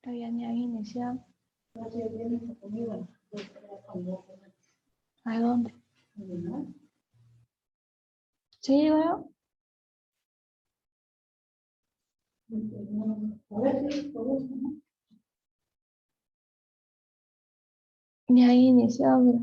Había añadido inicial. ¿A dónde? Sí, bueno. Y ahí iniciado, mira.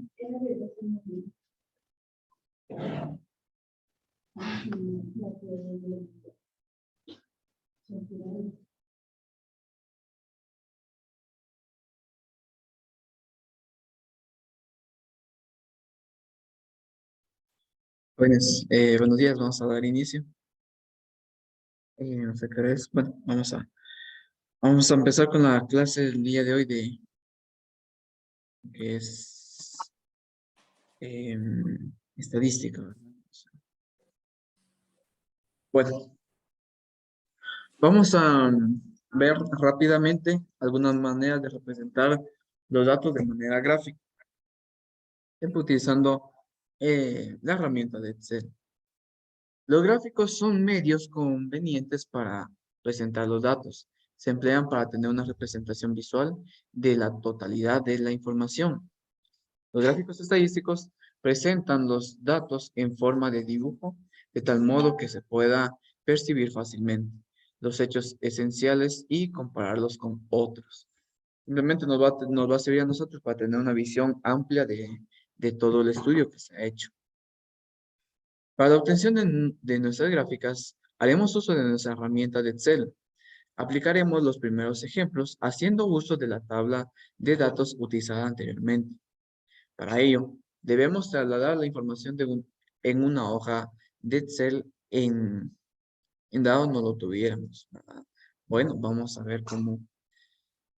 Buenos días, vamos a dar inicio. No sé qué hora es. Bueno, vamos a empezar con la clase del día de hoy que es estadística, ¿verdad? Bueno, vamos a ver rápidamente algunas maneras de representar los datos de manera gráfica, siempre utilizando la herramienta de Excel. Los gráficos son medios convenientes para presentar los datos. Se emplean para tener una representación visual de la totalidad de la información. Los gráficos estadísticos presentan los datos en forma de dibujo, de tal modo que se pueda percibir fácilmente los hechos esenciales y compararlos con otros. Simplemente nos va a servir a nosotros para tener una visión amplia de todo el estudio que se ha hecho. Para la obtención de nuestras gráficas, haremos uso de nuestra herramienta de Excel. Aplicaremos los primeros ejemplos haciendo uso de la tabla de datos utilizada anteriormente. Para ello, debemos trasladar la información en una hoja de Excel en dado no lo tuviéramos, ¿verdad? Bueno, vamos a ver cómo.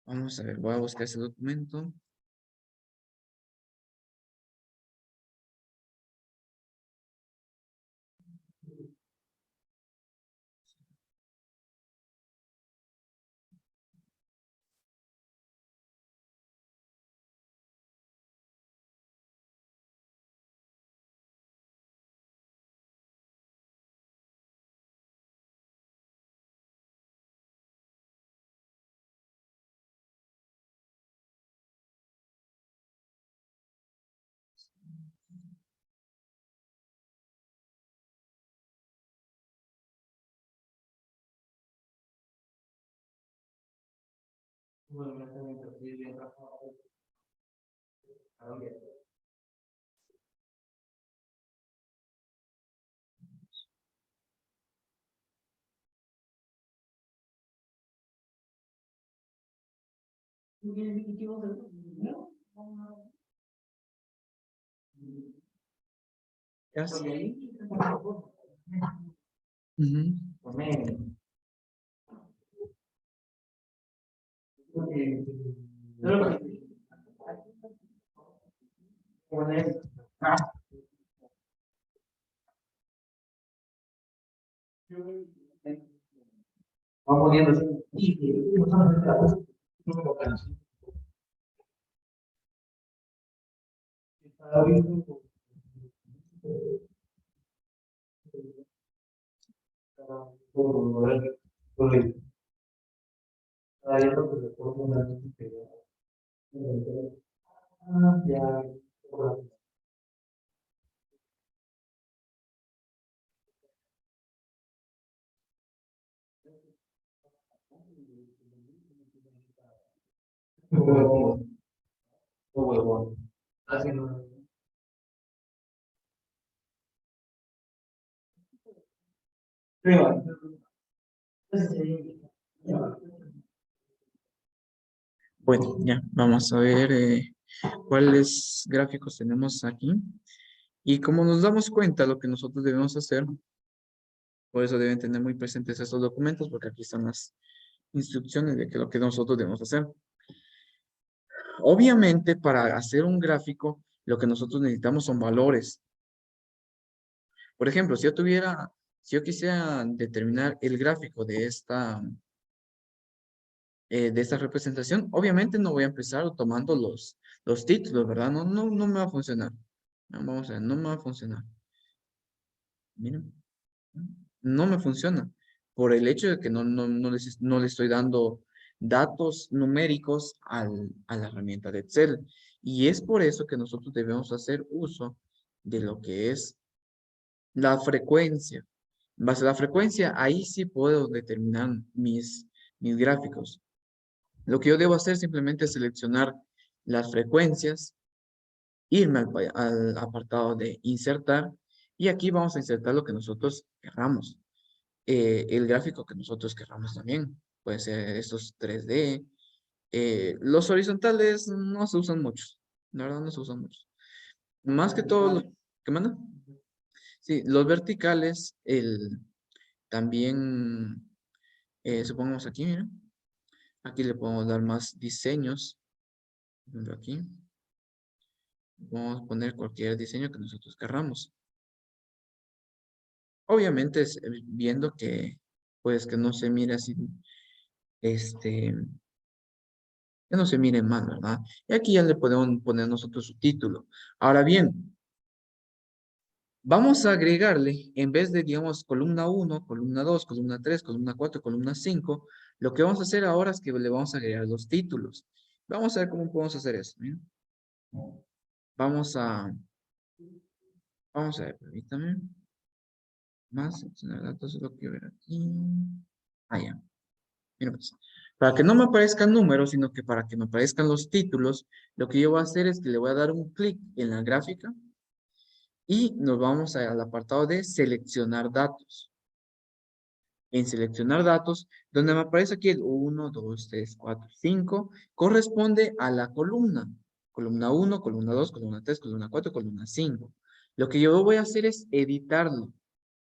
Vamos a ver, voy a buscar ese documento. ¿Ya? Ujú. Vamos viendo Bueno, ya, vamos a ver cuáles gráficos tenemos aquí. Y como nos damos cuenta, lo que nosotros debemos hacer, por eso deben tener muy presentes estos documentos, porque aquí están las instrucciones de lo que nosotros debemos hacer. Obviamente, para hacer un gráfico, lo que nosotros necesitamos son valores. Por ejemplo, si yo quisiera determinar el gráfico de esta representación, obviamente no voy a empezar tomando los títulos, ¿verdad? No me va a funcionar. Vamos a ver, no me va a funcionar. Miren, no me funciona. Por el hecho de que no le estoy dando datos numéricos a la herramienta de Excel. Y es por eso que nosotros debemos hacer uso de lo que es la frecuencia. En base a la frecuencia, ahí sí puedo determinar mis gráficos. Lo que yo debo hacer simplemente es seleccionar las frecuencias, irme al apartado de insertar, y aquí vamos a insertar lo que nosotros querramos. El gráfico que nosotros querramos también. Puede ser estos 3D. Los horizontales no se usan muchos. La verdad no se usan muchos. Más que todo, ¿qué manda? Sí, los verticales, también, supongamos aquí, mira. Aquí le podemos dar más diseños. Por ejemplo, aquí. Vamos a poner cualquier diseño que nosotros querramos. Obviamente viendo que, pues, que no se mire así, que no se mire mal, ¿verdad? Y aquí ya le podemos poner nosotros su título. Ahora bien, vamos a agregarle, en vez de, digamos, columna 1, columna 2, columna 3, columna 4, columna 5, lo que vamos a hacer ahora es que le vamos a agregar los títulos. Vamos a ver cómo podemos hacer eso. ¿Bien? Vamos a ver, permítame. Más, seleccionar datos, lo que ver aquí. Ah, ya. Mira, pues, para que no me aparezcan números, sino que para que me aparezcan los títulos, lo que yo voy a hacer es que le voy a dar un clic en la gráfica y nos vamos al apartado de seleccionar datos. En seleccionar datos, donde me aparece aquí el 1, 2, 3, 4, 5, corresponde a la columna. Columna 1, columna 2, columna 3, columna 4, columna 5. Lo que yo voy a hacer es editarlo.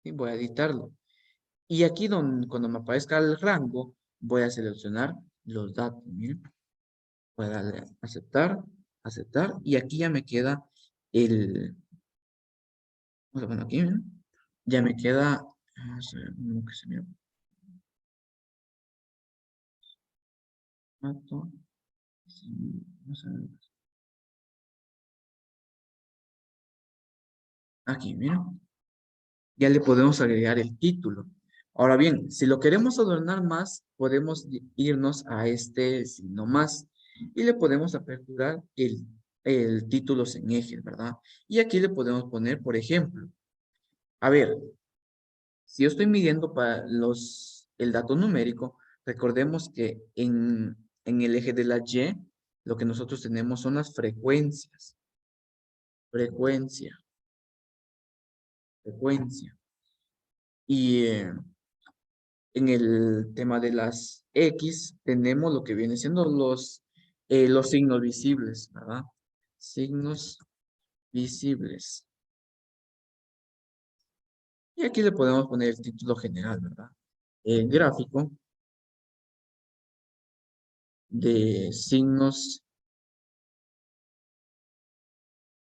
¿Sí? Voy a editarlo. Y aquí cuando me aparezca el rango, voy a seleccionar los datos. Miren. Voy a darle a aceptar, aceptar. Y aquí ya me queda vamos a poner aquí, miren. Ya me queda, vamos a ver, uno que se me dato, vamos a ver. Aquí, miren. Ya le podemos agregar el título. Ahora bien, si lo queremos adornar más, podemos irnos a este signo más y le podemos aperturar el título en ejes, ¿verdad? Y aquí le podemos poner, por ejemplo, a ver, si yo estoy midiendo para el dato numérico, recordemos que en el eje de la Y, lo que nosotros tenemos son las frecuencias. Frecuencia, frecuencia. Y en el tema de las X, tenemos lo que viene siendo los signos visibles, ¿verdad? Signos visibles. Y aquí le podemos poner el título general, ¿verdad? El gráfico de signos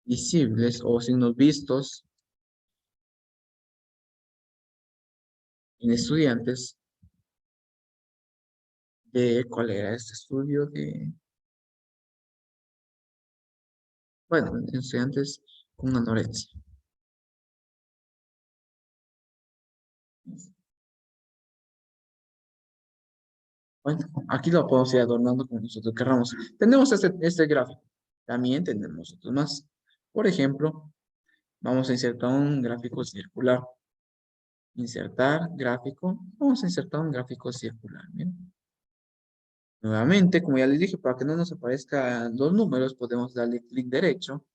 visibles o signos vistos en estudiantes de, ¿cuál era este estudio? Bueno, en estudiantes con anorexia. Bueno, aquí lo podemos ir adornando como nosotros querramos. Tenemos este gráfico. También tenemos otros más. Por ejemplo, vamos a insertar un gráfico circular. Insertar gráfico. Vamos a insertar un gráfico circular. ¿Bien? Nuevamente, como ya les dije, para que no nos aparezcan los números, podemos darle clic derecho,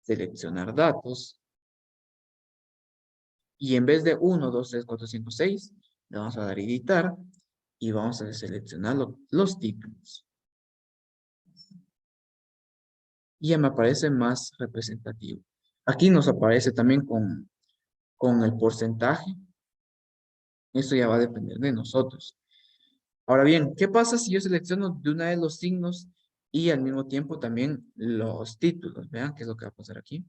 seleccionar datos, y en vez de 1, 2, 3, 4, 5, 6, le vamos a dar editar, y vamos a seleccionar los títulos. Y ya me aparece más representativo. Aquí nos aparece también con el porcentaje. Esto ya va a depender de nosotros. Ahora bien, ¿qué pasa si yo selecciono de una vez los signos y al mismo tiempo también los títulos? Vean qué es lo que va a pasar aquí.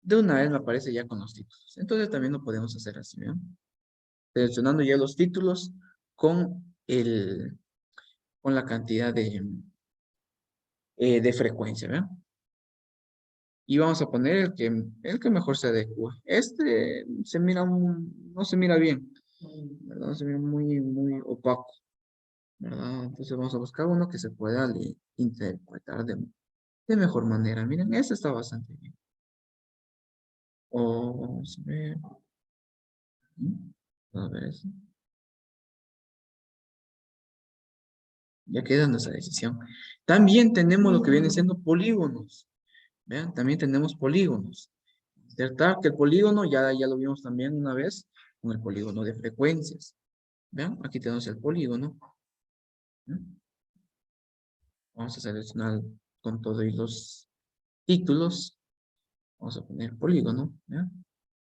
De una vez me aparece ya con los títulos. Entonces también lo podemos hacer así, ¿vean? Seleccionando ya los títulos con con la cantidad de frecuencia, ¿vean? Y vamos a poner el que mejor se adecua. Este no se mira bien. ¿verdad? Se ve muy opaco, ¿verdad? Entonces vamos a buscar uno que se pueda interpretar de mejor manera. Miren, este está bastante bien. O vamos a ver. A ver eso. Ya queda nuestra decisión. También tenemos lo que viene siendo polígonos. Vean, también tenemos polígonos. Insertar que el polígono, ya lo vimos también una vez, con el polígono de frecuencias. Vean, aquí tenemos el polígono. ¿Mm? Vamos a seleccionar con todos los títulos. Vamos a poner polígono. ¿Vean?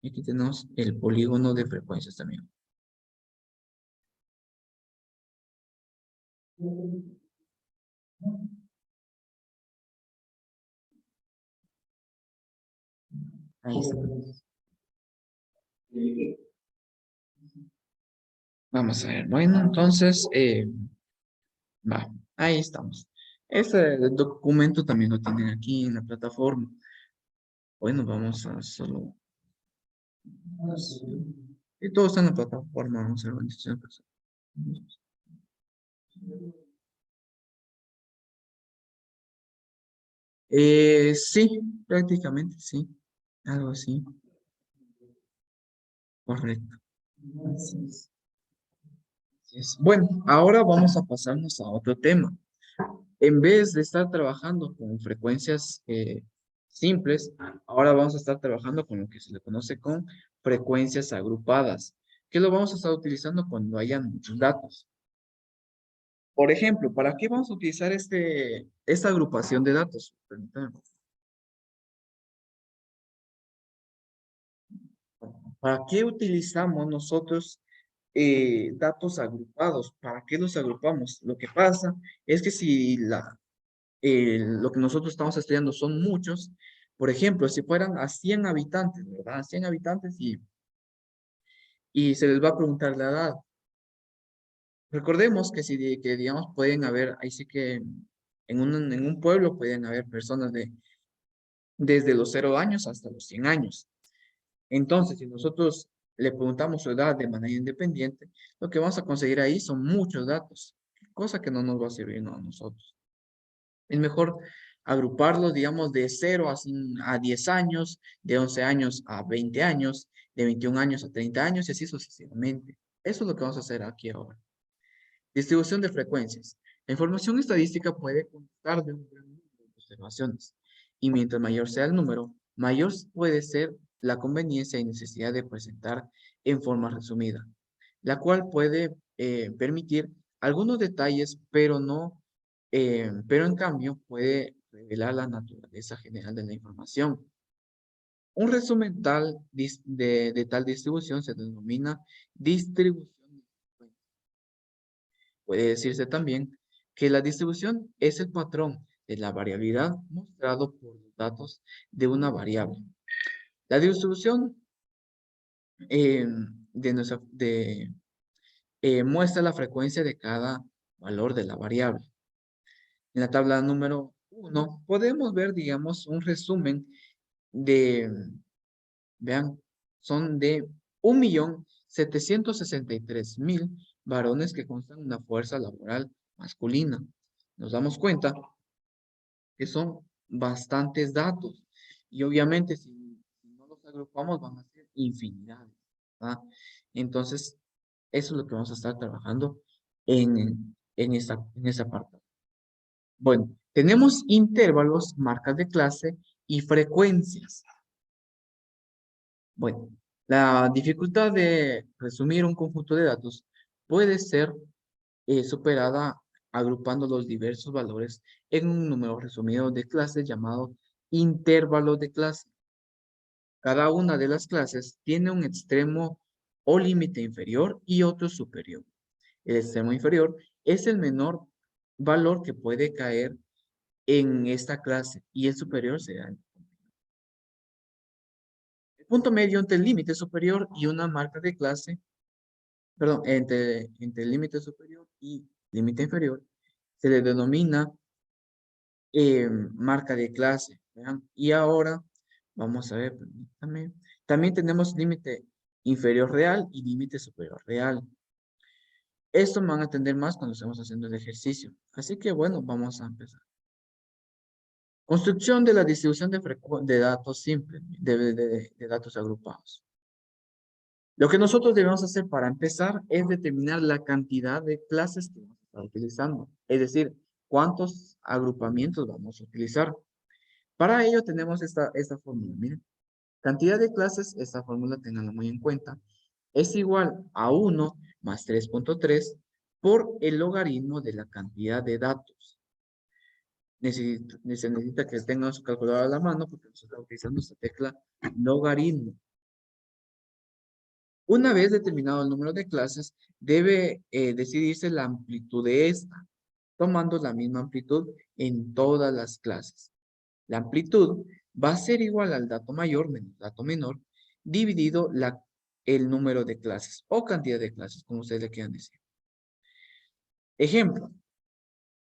Y aquí tenemos el polígono de frecuencias también. Ahí está. Vamos a ver. Bueno, entonces, va, ahí estamos. Este documento también lo tienen aquí en la plataforma. Bueno, vamos a solo... Y todo está en la plataforma. Vamos a ver organización personal. Sí, prácticamente sí. Algo así. Correcto. Así es. Así es. Bueno, ahora vamos a pasarnos a otro tema. En vez de estar trabajando con frecuencias simples, ahora vamos a estar trabajando con lo que se le conoce con frecuencias agrupadas, que lo vamos a estar utilizando cuando hayan muchos datos. Por ejemplo, ¿para qué vamos a utilizar esta agrupación de datos? Permítanme. ¿Para qué utilizamos nosotros datos agrupados? ¿Para qué los agrupamos? Lo que pasa es que si lo que nosotros estamos estudiando son muchos, por ejemplo, si fueran a 100 habitantes, ¿verdad? 100 habitantes y se les va a preguntar la edad. Recordemos que que digamos, pueden haber, ahí sí que en un pueblo pueden haber personas desde los 0 años hasta los 100 años. Entonces, si nosotros le preguntamos su edad de manera independiente, lo que vamos a conseguir ahí son muchos datos, cosa que no nos va a servir a nosotros. Es mejor agruparlos, digamos, de 0 a 10 años, de 11 años a 20 años, de 21 años a 30 años y así sucesivamente. Eso es lo que vamos a hacer aquí ahora. Distribución de frecuencias. La información estadística puede constar de un gran número de observaciones y mientras mayor sea el número, mayor puede ser la conveniencia y necesidad de presentar en forma resumida, la cual puede permitir algunos detalles, pero en cambio puede revelar la naturaleza general de la información. Un resumen de tal distribución se denomina distribución de frecuencias. Puede decirse también que la distribución es el patrón de la variabilidad mostrado por los datos de una variable. La distribución eh, muestra la frecuencia de cada valor de la variable. En la tabla número 1 podemos ver, digamos, un resumen de, vean, son de 1.763.000 varones que constan una fuerza laboral masculina. Nos damos cuenta que son bastantes datos. Y obviamente, si no los agrupamos, van a ser infinidades. ¿Va? Entonces, eso es lo que vamos a estar trabajando en esa parte. Bueno, tenemos intervalos, marcas de clase y frecuencias. Bueno, la dificultad de resumir un conjunto de datos puede ser superada agrupando los diversos valores en un número resumido de clases llamado intervalo de clase. Cada una de las clases tiene un extremo o límite inferior y otro superior. El extremo inferior es el menor valor que puede caer en esta clase y el superior será el punto medio entre el límite superior y una marca de clase, perdón, entre el límite superior y límite inferior, se le denomina marca de clase. ¿Vean? Y ahora, vamos a ver, permítame. También tenemos límite. inferior real y límite superior real. Esto me van a entender más cuando estemos haciendo el ejercicio. Así que bueno, vamos a empezar. Construcción de la distribución de datos simple, de datos agrupados. Lo que nosotros debemos hacer para empezar es determinar la cantidad de clases que vamos a estar utilizando. Es decir, cuántos agrupamientos vamos a utilizar. Para ello tenemos esta fórmula. Miren, cantidad de clases, esta fórmula tenganla muy en cuenta, es igual a 1 más 3.3 por el logaritmo de la cantidad de datos. Se necesita que tengan su calculadora a la mano porque nosotros utilizando esta tecla logaritmo. Una vez determinado el número de clases, debe decidirse la amplitud de esta, tomando la misma amplitud en todas las clases. La amplitud va a ser igual al dato mayor menos dato menor, dividido el número de clases o cantidad de clases, como ustedes le quieran decir. Ejemplo,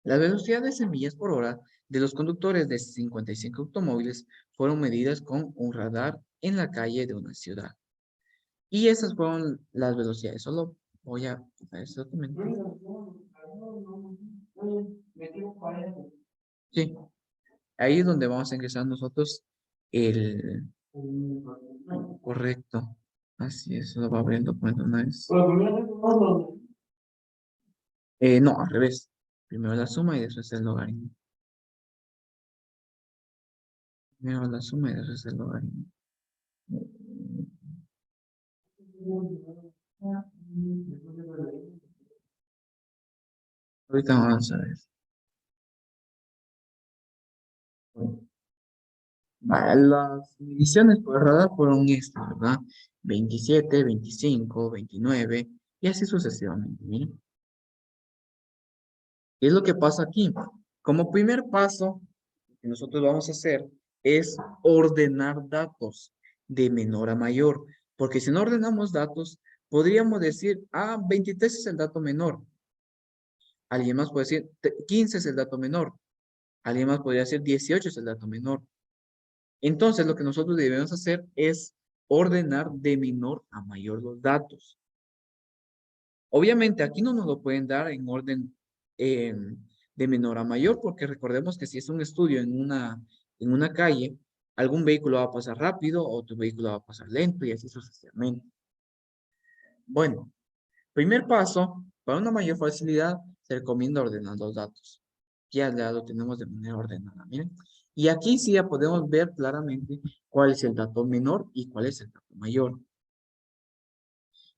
las velocidades en millas por hora de los conductores de 55 automóviles fueron medidas con un radar en la calle de una ciudad. Y esas fueron las velocidades. Solo voy a quitar este documento. Sí, ahí es donde vamos a ingresar nosotros el correcto. Así es, lo va abriendo por una vez. No, al revés. Primero la suma y después el logaritmo. Primero la suma y después el logaritmo. Ahorita vamos a ver. Las mediciones por radar fueron estas, ¿verdad? 27, 25, 29 y así sucesivamente. Miren. ¿Qué es lo que pasa aquí? Como primer paso, lo que nosotros vamos a hacer es ordenar datos de menor a mayor. Porque si no ordenamos datos, podríamos decir, 23 es el dato menor. Alguien más puede decir, 15 es el dato menor. Alguien más podría decir, 18 es el dato menor. Entonces, lo que nosotros debemos hacer es ordenar de menor a mayor los datos. Obviamente, aquí no nos lo pueden dar en orden de menor a mayor, porque recordemos que si es un estudio en una calle, algún vehículo va a pasar rápido, otro vehículo va a pasar lento y así sucesivamente. Bueno, primer paso, para una mayor facilidad, se recomienda ordenar los datos. Ya lo tenemos de manera ordenada, miren. Y aquí sí ya podemos ver claramente cuál es el dato menor y cuál es el dato mayor.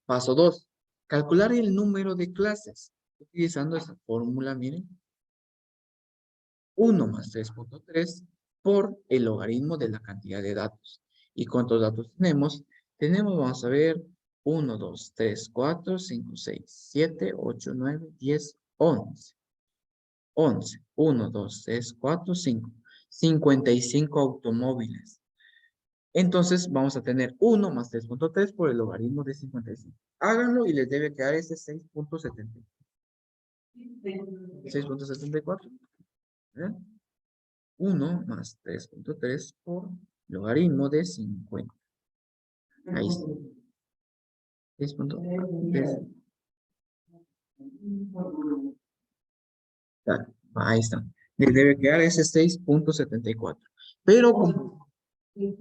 Paso 2. Calcular el número de clases. Utilizando esa fórmula, miren. 1 más 3.3 por el logaritmo de la cantidad de datos. ¿Y cuántos datos tenemos? Tenemos, vamos a ver, 1, 2, 3, 4, 5, 6, 7, 8, 9, 10, 11. 11. 1, 2, 3, 4, 5. 55 automóviles. Entonces vamos a tener 1 más 3.3 por el logaritmo de 55. Háganlo y les debe quedar ese 6.74. 6.74. 1 más 3.3 por logaritmo de 50. Ahí está. 6.3. Ahí está. Les debe quedar ese 6.74. Pero como... Sí,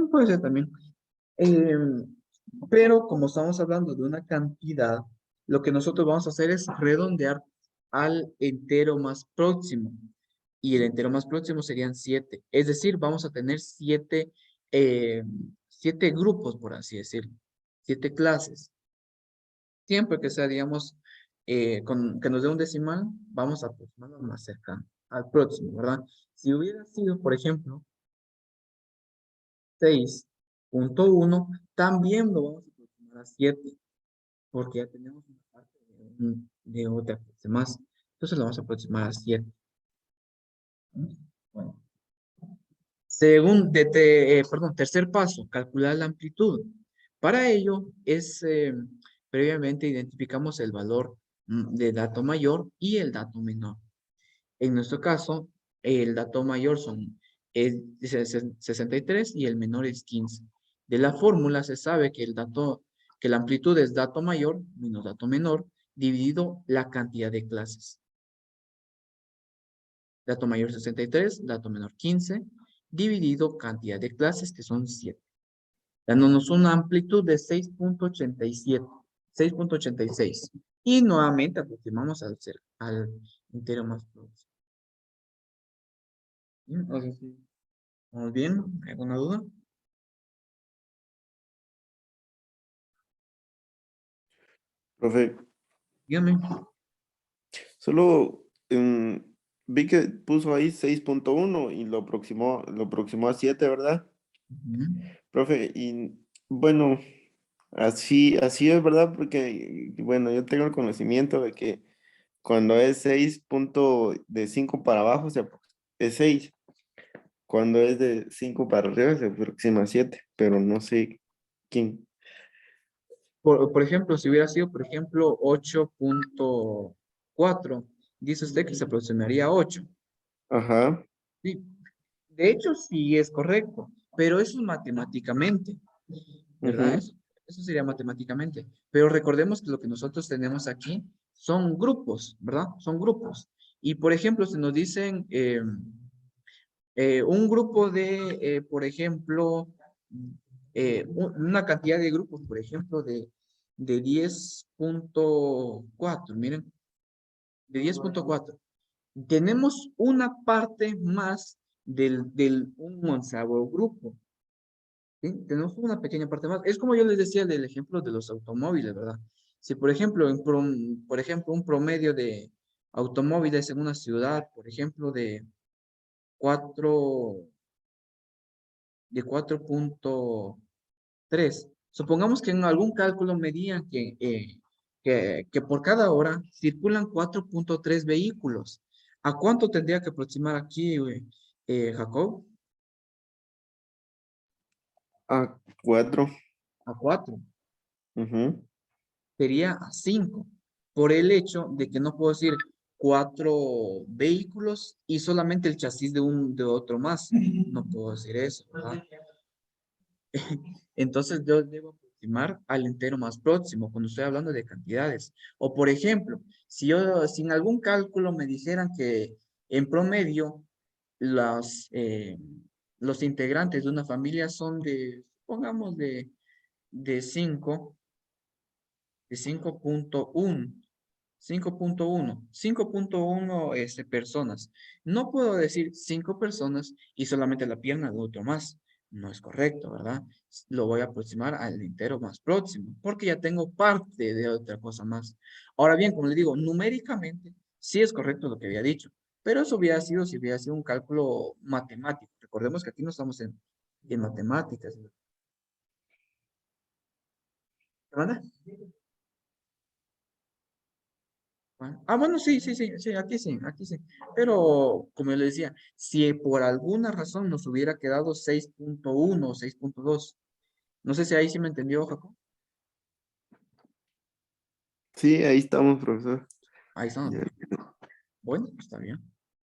puede ser también. Pero como estamos hablando de una cantidad, lo que nosotros vamos a hacer es redondear al entero más próximo. Y el entero más próximo serían 7. Es decir, vamos a tener 7 grupos, por así decirlo. 7 clases. Siempre que sea, digamos, que nos dé un decimal, vamos a aproximarnos más cercano al próximo, ¿verdad? Si hubiera sido, por ejemplo, 6.1, también lo vamos a aproximar a 7, porque ya tenemos una parte de otra clase más. Entonces lo vamos a aproximar a 7. Bueno. Tercer paso, calcular la amplitud. Para ello, previamente identificamos el valor de dato mayor y el dato menor. En nuestro caso, el dato mayor son es 63 y el menor es 15. De la fórmula se sabe que que la amplitud es dato mayor menos dato menor dividido la cantidad de clases. Dato mayor 63, dato menor 15, dividido cantidad de clases que son 7. Dándonos una amplitud de 6.87, 6.86. Y nuevamente aproximamos al entero más próximo. ¿Vamos bien? ¿Alguna duda? Profe, Dígame. solo vi que puso ahí 6.1 y lo aproximó a 7, ¿verdad? Ujú. Profe, y bueno, así es, ¿verdad? Porque, bueno, yo tengo el conocimiento de que cuando es 6 punto de 5 para abajo es 6. Cuando es de 5 para arriba se aproxima a 7, pero no sé quién. Por ejemplo, si hubiera sido, por ejemplo, 8.4, dice usted que se aproximaría a 8. Ajá, Sí. De hecho, sí es correcto, pero eso es matemáticamente, ¿verdad? ujú, Eso sería matemáticamente. Pero recordemos que lo que nosotros tenemos aquí son grupos, ¿verdad? Son grupos. Y, por ejemplo, si nos dicen un grupo de, por ejemplo, una cantidad de grupos, por ejemplo, de 10.4, miren, de 10.4. Tenemos una parte más del un onceavo grupo. ¿Sí? Tenemos una pequeña parte más. Es como yo les decía del ejemplo de los automóviles, ¿verdad? Si, por ejemplo, por ejemplo, un promedio de automóviles en una ciudad, por ejemplo, de 4 de 4.3. Supongamos que en algún cálculo medían que por cada hora circulan 4.3 vehículos. ¿A cuánto tendría que aproximar aquí, Jacob? a 4. A 4. Ujú. Sería a 5. Por el hecho de que no puedo decir 4 vehículos y solamente el chasis de otro más. No puedo decir eso, ¿verdad? Entonces yo debo aproximar al entero más próximo cuando estoy hablando de cantidades. O por ejemplo, si en algún cálculo me dijeran que en promedio los integrantes de una familia son pongamos de 5.1. 5.1 personas. No puedo decir 5 personas y solamente la pierna de otro más. No es correcto, ¿verdad? Lo voy a aproximar al entero más próximo, porque ya tengo parte de otra cosa más. Ahora bien, como le digo, numéricamente sí es correcto lo que había dicho, pero eso hubiera sido si hubiera sido un cálculo matemático. Recordemos que aquí no estamos en matemáticas. ¿Verdad? Bueno, sí, sí, sí, sí, aquí sí, aquí sí. Pero, como yo le decía, si por alguna razón nos hubiera quedado 6.1 o 6.2, no sé si ahí sí me entendió, Jacob. Sí, ahí estamos, profesor. Ahí está. Ya. Bueno, está bien.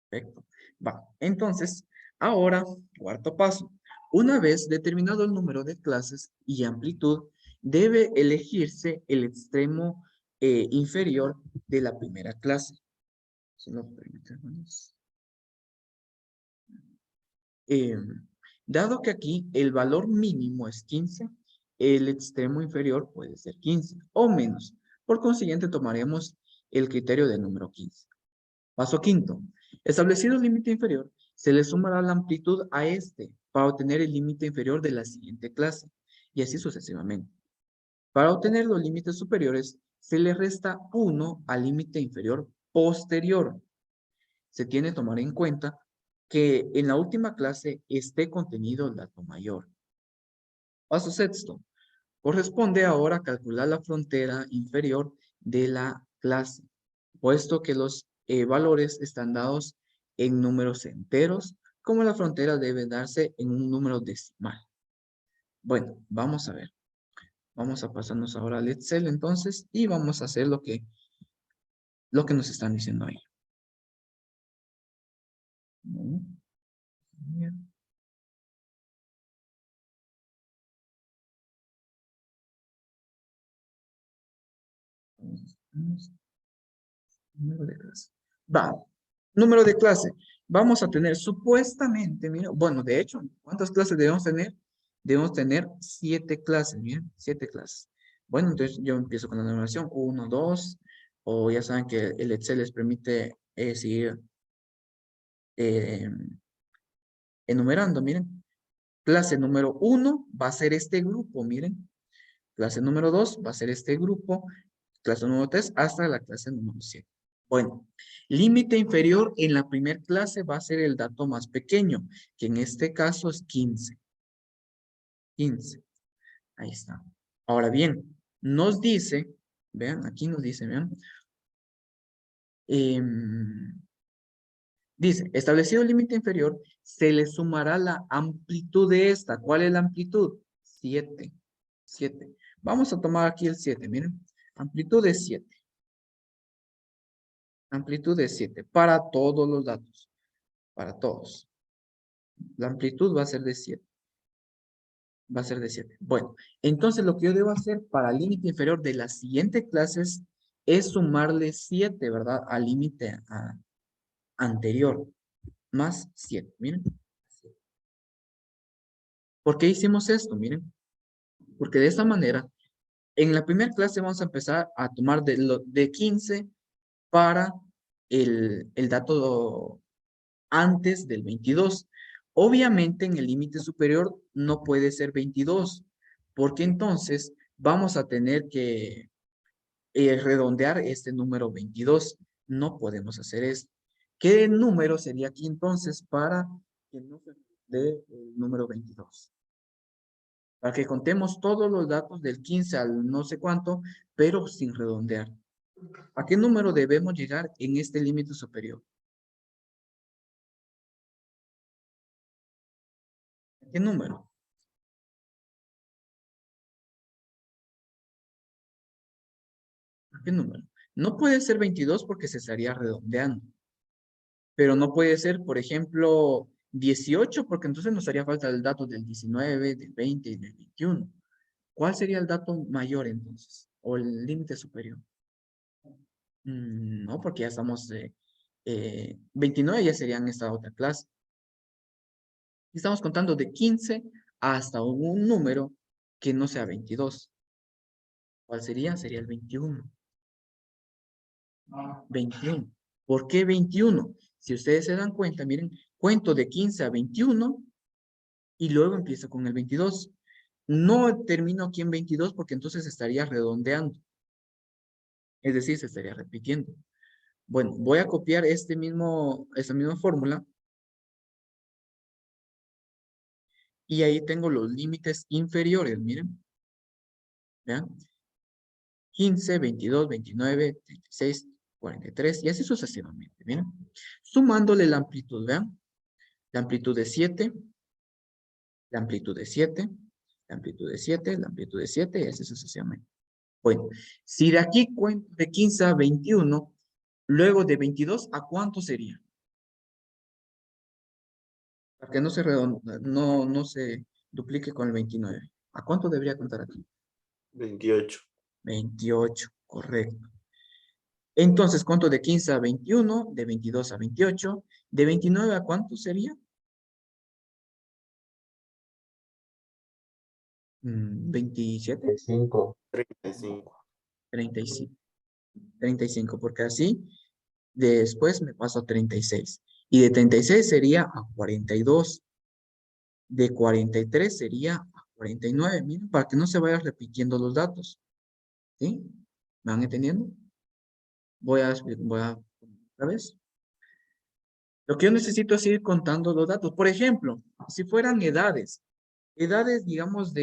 Perfecto. Va. Entonces, ahora, cuarto paso. Una vez determinado el número de clases y amplitud, debe elegirse el extremo inferior de la primera clase. Si lo permiten, hermanos. Eh, Dado que aquí el valor mínimo es 15, el extremo inferior puede ser 15 o menos. Por consiguiente, tomaremos el criterio del número 15. Paso quinto. Establecido el límite inferior, se le sumará la amplitud a este para obtener el límite inferior de la siguiente clase, y así sucesivamente. Para obtener los límites superiores, se le resta 1 al límite inferior posterior. Se tiene que tomar en cuenta que en la última clase esté contenido el dato mayor. Paso sexto. Corresponde ahora calcular la frontera inferior de la clase, puesto que los valores están dados en números enteros, como la frontera debe darse en un número decimal. Bueno, vamos a ver. Vamos a pasarnos ahora al Excel entonces y vamos a hacer lo que nos están diciendo ahí. Bien. Número de clase. Va. Número de clase. Vamos a tener supuestamente, mira, bueno, de hecho, ¿cuántas clases debemos tener? Debemos tener 7 clases, miren, 7 clases. Bueno, entonces yo empiezo con la numeración 1, 2, o ya saben que el Excel les permite seguir eh, enumerando, miren. Clase número 1 va a ser este grupo, miren. Clase número 2 va a ser este grupo. Clase número 3 hasta la clase número 7. Bueno, límite inferior en la primera clase va a ser el dato más pequeño, que en este caso es 15. 15. Ahí está. Ahora bien, nos dice, vean, aquí nos dice, vean. Dice, establecido el límite inferior, se le sumará la amplitud de esta. ¿Cuál es la amplitud? 7. 7. Vamos a tomar aquí el 7, miren. Amplitud de 7. Amplitud de 7 para todos los datos. Para todos. La amplitud va a ser de 7. Va a ser de 7. Bueno, entonces lo que yo debo hacer para el límite inferior de las siguientes clases es sumarle 7, ¿verdad? Al límite anterior. Más 7. Miren. ¿Por qué hicimos esto? Miren. Porque de esta manera, en la primera clase vamos a empezar a tomar de 15 para el dato antes del 22. Obviamente en el límite superior no puede ser 22, porque entonces vamos a tener que redondear este número 22. No podemos hacer esto. ¿Qué número sería aquí entonces para que no se dé el número 22? Para que contemos todos los datos del 15 al no sé cuánto, pero sin redondear. ¿A qué número debemos llegar en este límite superior? ¿A qué número? ¿A qué número? No puede ser 22 porque se estaría redondeando. Pero no puede ser, por ejemplo, 18 porque entonces nos haría falta el dato del 19, del 20 y del 21. ¿Cuál sería el dato mayor entonces? ¿O el límite superior? No, porque ya estamos... 29 ya serían esta otra clase. Estamos contando de 15 hasta un número que no sea 22. ¿Cuál sería? Sería el 21. 21. ¿Por qué 21? Si ustedes se dan cuenta, miren, cuento de 15 a 21 y luego empiezo con el 22. No termino aquí en 22 porque entonces estaría redondeando. Es decir, se estaría repitiendo. Bueno, voy a copiar esta misma fórmula. Y ahí tengo los límites inferiores, miren. ¿Vean? 15, 22, 29, 36, 43 y así sucesivamente, miren. Sumándole la amplitud, vean. La amplitud de 7, la amplitud de 7, la amplitud de 7, la amplitud de 7 y así sucesivamente. Bueno, si de aquí cuento de 15 a 21, luego de 22, ¿a cuánto sería? Para que no se, no se duplique con el 29. ¿A cuánto debería contar aquí? 28. 28, correcto. Entonces, ¿cuánto de 15 a 21? De 22 a 28. ¿De 29 a cuánto sería? 27. 35. 35. 35. 35, porque así después me paso a 36. Y de 36 sería a 42. De 43 sería a 49. Miren, para que no se vayan repitiendo los datos. ¿Sí? ¿Me van entendiendo? Voy a otra vez. Lo que yo necesito es ir contando los datos. Por ejemplo, si fueran edades, digamos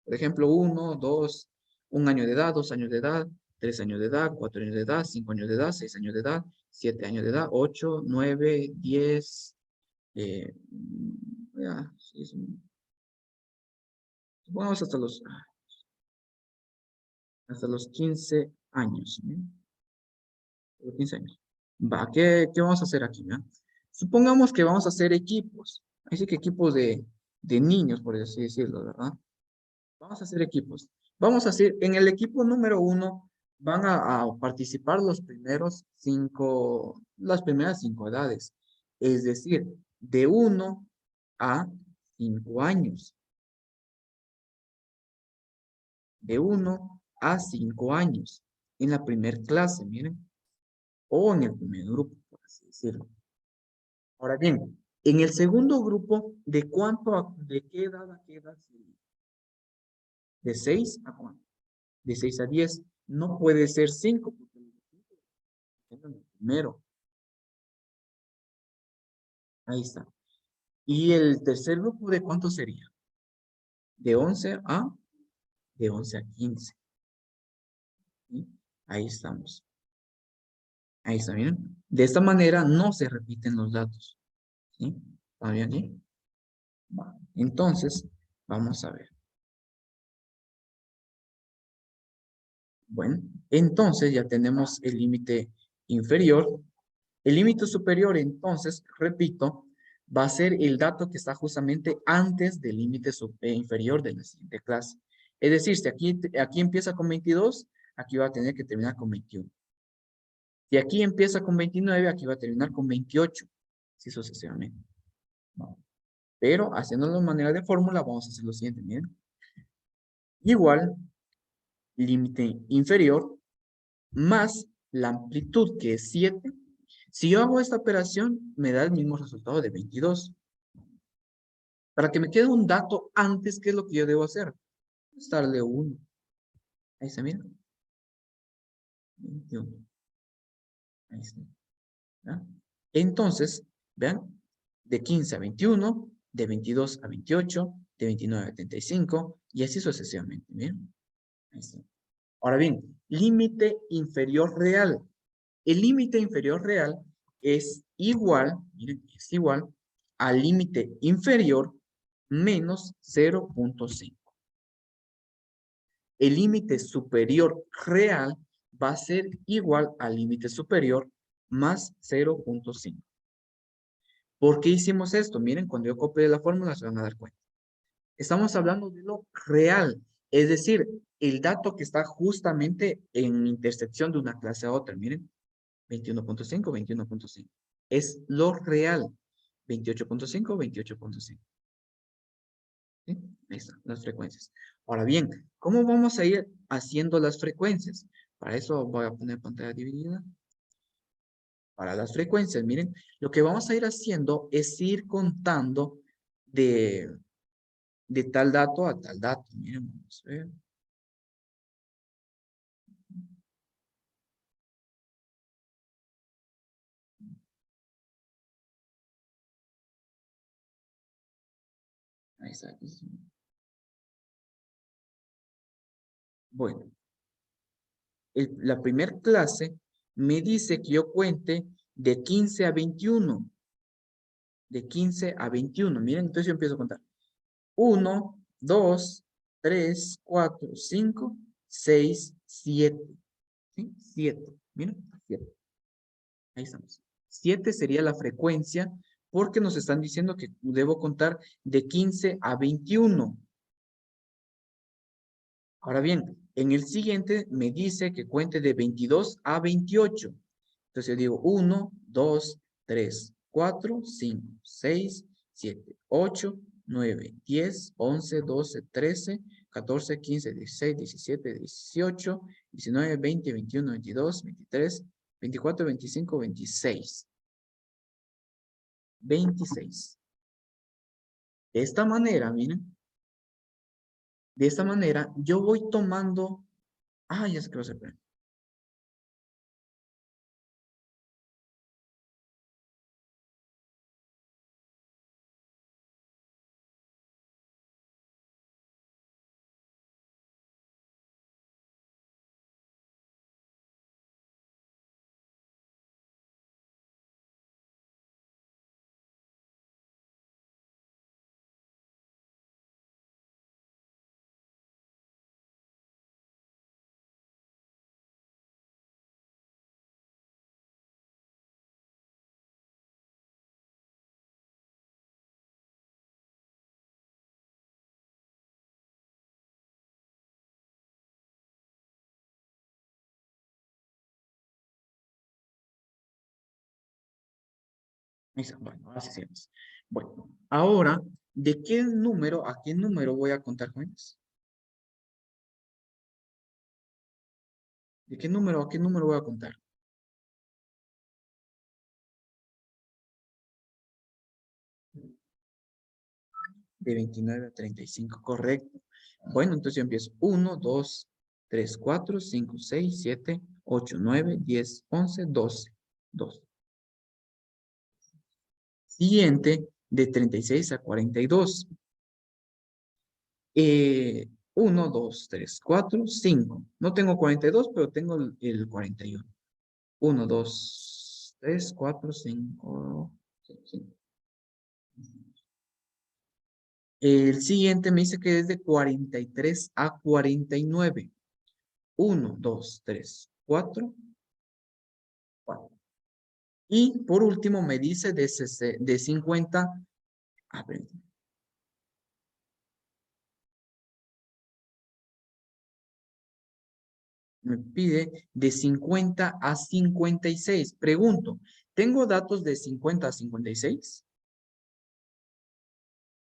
por ejemplo, 1, 2, 1 año de edad, 2 años de edad, 3 años de edad, 4 años de edad, 5 años de edad, 6 años de edad, 7 años de edad, 8, 9, 10, ya, sí, supongamos hasta los 15 años. ¿Sí? Los 15 años. Va, ¿qué vamos a hacer aquí? ¿No? Supongamos que vamos a hacer equipos. Así que equipos de niños, por así decirlo, ¿verdad? Vamos a hacer equipos. Vamos a hacer, en el equipo número 1, van a participar las primeras 5 edades. Es decir, de 1 a 5 años. De 1 a 5 años. En la primer clase, miren. O en el primer grupo, por así decirlo. Ahora bien, en el segundo grupo, ¿de qué edad a qué edad sería? ¿De 6 a cuánto? De 6 a 10. No puede ser 5, porque en el primero. Ahí está. ¿Y el tercer grupo de cuánto sería? De 11 a, de 11 a 15. ¿Sí? Ahí estamos. Ahí está, miren. De esta manera no se repiten los datos. ¿Sí? ¿Está bien aquí? Va. Entonces, vamos a ver. Bueno, entonces ya tenemos el límite inferior. El límite superior, entonces, repito, va a ser el dato que está justamente antes del límite inferior de la siguiente clase. Es decir, si aquí empieza con 22, aquí va a tener que terminar con 21. Si aquí empieza con 29, aquí va a terminar con 28. Así sucesivamente. ¿No? Pero haciéndolo de manera de fórmula, vamos a hacer lo siguiente, miren. Igual, límite inferior, más la amplitud, que es 7. Si yo hago esta operación, me da el mismo resultado de 22. Para que me quede un dato antes, ¿qué es lo que yo debo hacer? Restarle 1. Ahí está, mira. 21. Ahí está. ¿Ya? Entonces, vean, de 15 a 21, de 22 a 28, de 29 a 35, y así sucesivamente. Miren. Ahí está. Ahora bien, límite inferior real. El límite inferior real es igual, miren, es igual al límite inferior menos 0.5. El límite superior real va a ser igual al límite superior más 0.5. ¿Por qué hicimos esto? Miren, cuando yo copie la fórmula se van a dar cuenta. Estamos hablando de lo real, es decir, el dato que está justamente en intersección de una clase a otra. Miren, 21.5, 21.5. Es lo real. 28.5, 28.5. ¿Sí? Ahí están las frecuencias. Ahora bien, ¿cómo vamos a ir haciendo las frecuencias? Para eso voy a poner pantalla dividida. Para las frecuencias, miren, lo que vamos a ir haciendo es ir contando de tal dato a tal dato. Miren, vamos a ver. Ahí está. Bueno, la primera clase me dice que yo cuente de 15 a 21. De 15 a 21. Miren, entonces yo empiezo a contar. 1, 2, 3, 4, 5, 6, 7. ¿Sí? 7. Miren, 7. Ahí estamos. 7 sería la frecuencia porque nos están diciendo que debo contar de 15 a 21. Ahora bien, en el siguiente me dice que cuente de 22 a 28. Entonces yo digo 1, 2, 3, 4, 5, 6, 7, 8, 9, 10, 11, 12, 13, 14, 15, 16, 17, 18, 19, 20, 21, 22, 23, 24, 25, 26. 26. De esta manera, miren, de esta manera yo voy tomando, ya sé que va a ser. Ahí está. Bueno, ahora sí hacemos. Bueno, ahora, ¿de qué número a qué número voy a contar, jóvenes? ¿De qué número a qué número voy a contar? De 29 a 35, correcto. Bueno, entonces yo empiezo. 1, 2, 3, 4, 5, 6, 7, 8, 9, 10, 11, 12. 2. Siguiente, de 36 a 42. 1, 2, 3, 4, 5. No tengo 42, pero tengo el 41. 1, 2, 3, 4, 5. El siguiente me dice que es de 43 a 49. 1, 2, 3, 4, 4. Y por último me dice de 50. Ah, perdón. Me pide de 50 a 56. Pregunto, ¿tengo datos de 50 a 56?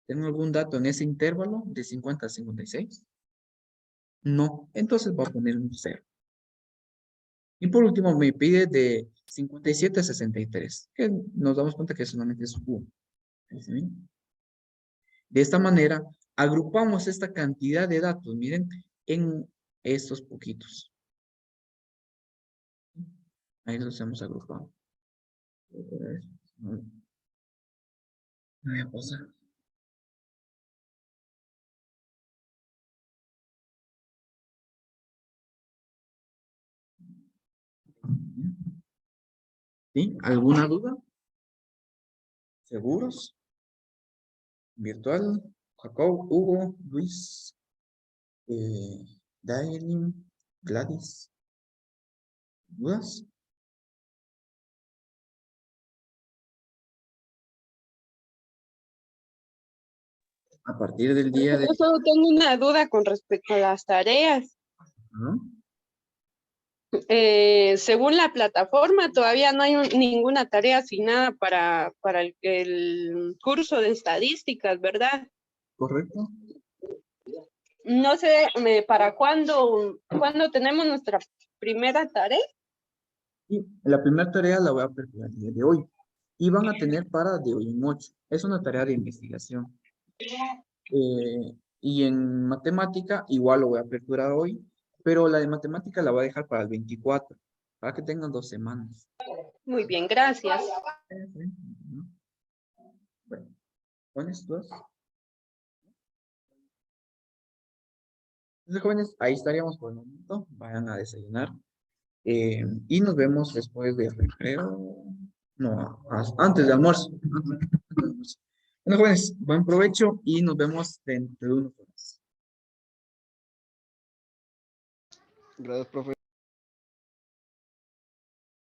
¿Tengo algún dato en ese intervalo de 50 a 56? No, entonces voy a poner un 0. Y por último me pide de 57 a 63, que nos damos cuenta que solamente es 1. De esta manera, agrupamos esta cantidad de datos, miren, en estos poquitos. Ahí los hemos agrupado. Voy a pasar. ¿Sí? ¿Alguna duda? ¿Seguros? ¿Virtual? Jacob, Hugo, Luis, Dailin, Gladys. ¿Dudas? A partir del día de... Yo solo tengo una duda con respecto a las tareas. ¿no? Según la plataforma, todavía no hay ninguna tarea asignada para el curso de estadísticas, ¿verdad? ¿Correcto? No sé para cuándo tenemos nuestra primera tarea. Y la primera tarea la voy a preparar el día de hoy. Y van a tener para de hoy en 8. Es una tarea de investigación. Y en matemática igual lo voy a aperturar hoy, pero la de matemática la voy a dejar para el 24, para que tengan 2 semanas. Muy bien, gracias. Bueno, ¿pones tú? Entonces, jóvenes, ahí estaríamos por el momento. Vayan a desayunar. Y nos vemos después de recreo. No, antes de almuerzo. Bueno, jóvenes, buen provecho y nos vemos dentro de unos horas. Gracias, profe.